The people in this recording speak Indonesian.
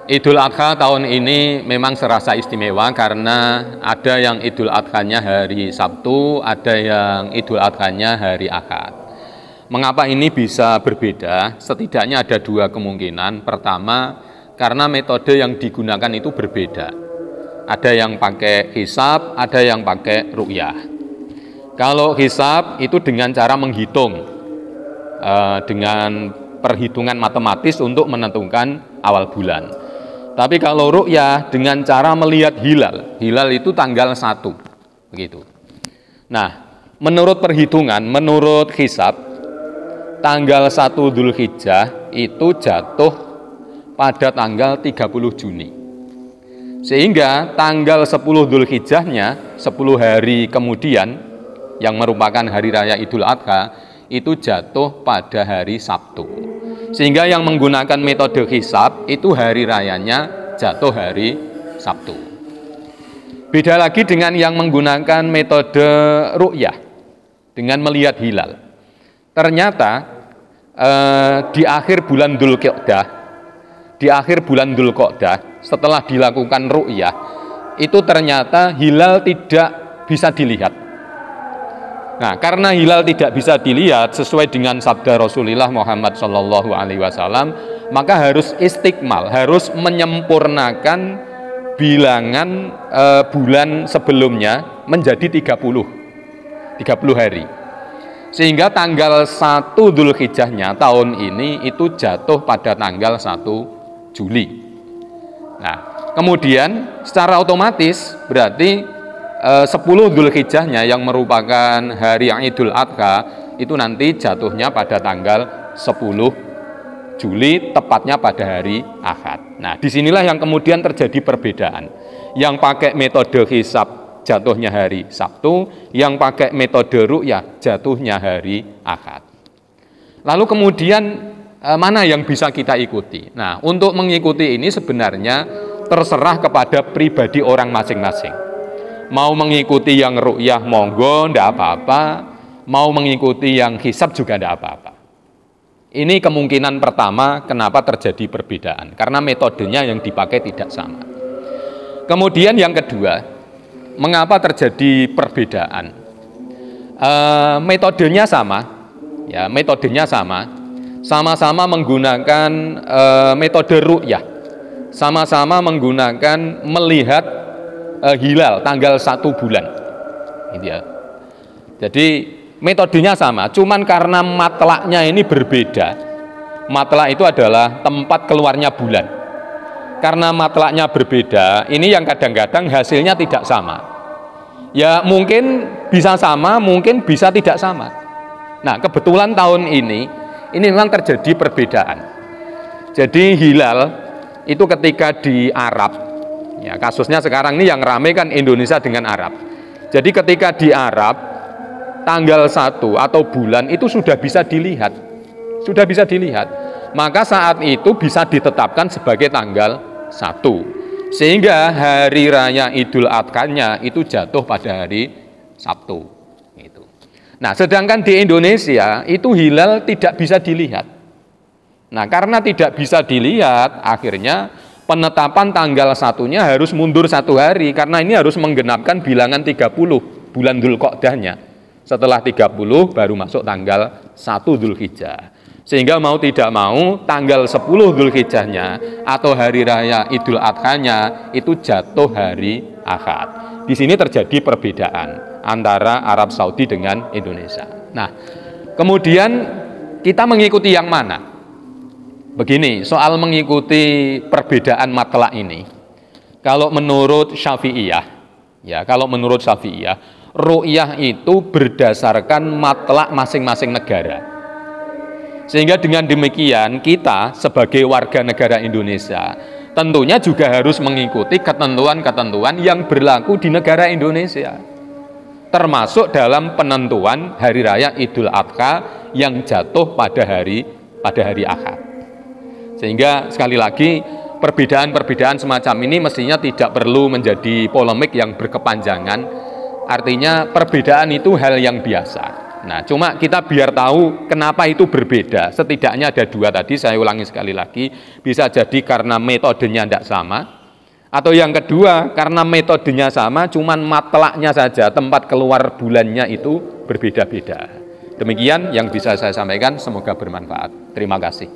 Idul Adha tahun ini memang serasa istimewa karena ada yang Idul Adhanya hari Sabtu, ada yang Idul Adhanya hari Ahad. Mengapa ini bisa berbeda? Setidaknya ada dua kemungkinan. Pertama, karena metode yang digunakan itu berbeda. Ada yang pakai hisab, ada yang pakai ru'yah. Kalau hisab itu dengan cara menghitung, dengan perhitungan matematis untuk menentukan awal bulan. Tapi kalau ru'yah dengan cara melihat hilal, hilal itu tanggal 1, begitu. Nah, menurut perhitungan, menurut hisab, tanggal 1 Dzulhijjah itu jatuh pada tanggal 30 Juni. Sehingga tanggal 10 Dzulhijjahnya, 10 hari kemudian, yang merupakan hari raya Idul Adha, itu jatuh pada hari Sabtu. Sehingga yang menggunakan metode hisab itu hari rayanya jatuh hari Sabtu. Beda lagi dengan yang menggunakan metode ru'yah dengan melihat hilal. Ternyata di akhir bulan Dzulqa'dah, setelah dilakukan ru'yah, itu ternyata hilal tidak bisa dilihat. Nah, karena hilal tidak bisa dilihat sesuai dengan sabda Rasulullah Muhammad SAW, maka harus istiqmal, harus menyempurnakan bilangan bulan sebelumnya menjadi 30 hari. Sehingga tanggal 1 Dzulhijjahnya tahun ini itu jatuh pada tanggal 1 Juli. Nah, kemudian secara otomatis berarti 10 Dzulhijjahnya yang merupakan hari Idul Adha itu nanti jatuhnya pada tanggal 10 Juli, tepatnya pada hari Ahad. Nah, disinilah yang kemudian terjadi perbedaan. Yang pakai metode hisab jatuhnya hari Sabtu, yang pakai metode ru'yah jatuhnya hari Ahad. Lalu kemudian mana yang bisa kita ikuti? Nah, untuk mengikuti ini sebenarnya terserah kepada pribadi orang masing-masing. Mau mengikuti yang ru'yah monggo, ndak apa-apa. Mau mengikuti yang hisab juga ndak apa-apa. Ini kemungkinan pertama kenapa terjadi perbedaan, karena metodenya yang dipakai tidak sama. Kemudian yang kedua, mengapa terjadi perbedaan? Metodenya sama, ya, metodenya sama. Sama-sama menggunakan metode ru'yah, sama-sama menggunakan melihat hilal tanggal 1 bulan, gitu ya. Jadi metodenya sama, cuman karena matlaknya ini berbeda. Matlak itu adalah tempat keluarnya bulan. Karena matlaknya berbeda, ini yang kadang-kadang hasilnya tidak sama. Ya mungkin bisa sama, mungkin bisa tidak sama. Nah, kebetulan tahun ini memang terjadi perbedaan. Jadi hilal itu ketika di Arab, ya, kasusnya sekarang ini yang ramai kan Indonesia dengan Arab. Jadi ketika di Arab, tanggal 1 atau bulan itu sudah bisa dilihat. Sudah bisa dilihat. Maka saat itu bisa ditetapkan sebagai tanggal 1. Sehingga hari raya Idul Adhanya itu jatuh pada hari Sabtu. Gitu. Nah, sedangkan di Indonesia itu hilal tidak bisa dilihat. Nah, karena tidak bisa dilihat, akhirnya penetapan tanggal 1-nya harus mundur 1 hari, karena ini harus menggenapkan bilangan 30 bulan Dzulqa'dahnya. Setelah 30 baru masuk tanggal 1 Dzulhijjah. Sehingga mau tidak mau tanggal 10 Dzulhijjahnya atau hari raya Idul Adhanya itu jatuh hari Ahad. Di sini terjadi perbedaan antara Arab Saudi dengan Indonesia. Nah, kemudian kita mengikuti yang mana? Begini, soal mengikuti perbedaan matlak ini, kalau menurut Syafi'iyah, ya, ru'yah itu berdasarkan matlak masing-masing negara. Sehingga dengan demikian kita sebagai warga negara Indonesia tentunya juga harus mengikuti ketentuan-ketentuan yang berlaku di negara Indonesia, termasuk dalam penentuan hari raya Idul Adha yang jatuh pada hari Ahad. Sehingga sekali lagi perbedaan-perbedaan semacam ini mestinya tidak perlu menjadi polemik yang berkepanjangan. Artinya perbedaan itu hal yang biasa. Nah, cuma kita biar tahu kenapa itu berbeda. Setidaknya ada dua tadi, saya ulangi sekali lagi. Bisa jadi karena metodenya tidak sama. Atau yang kedua, karena metodenya sama, cuman matlaknya saja, tempat keluar bulannya itu berbeda-beda. Demikian yang bisa saya sampaikan, semoga bermanfaat. Terima kasih.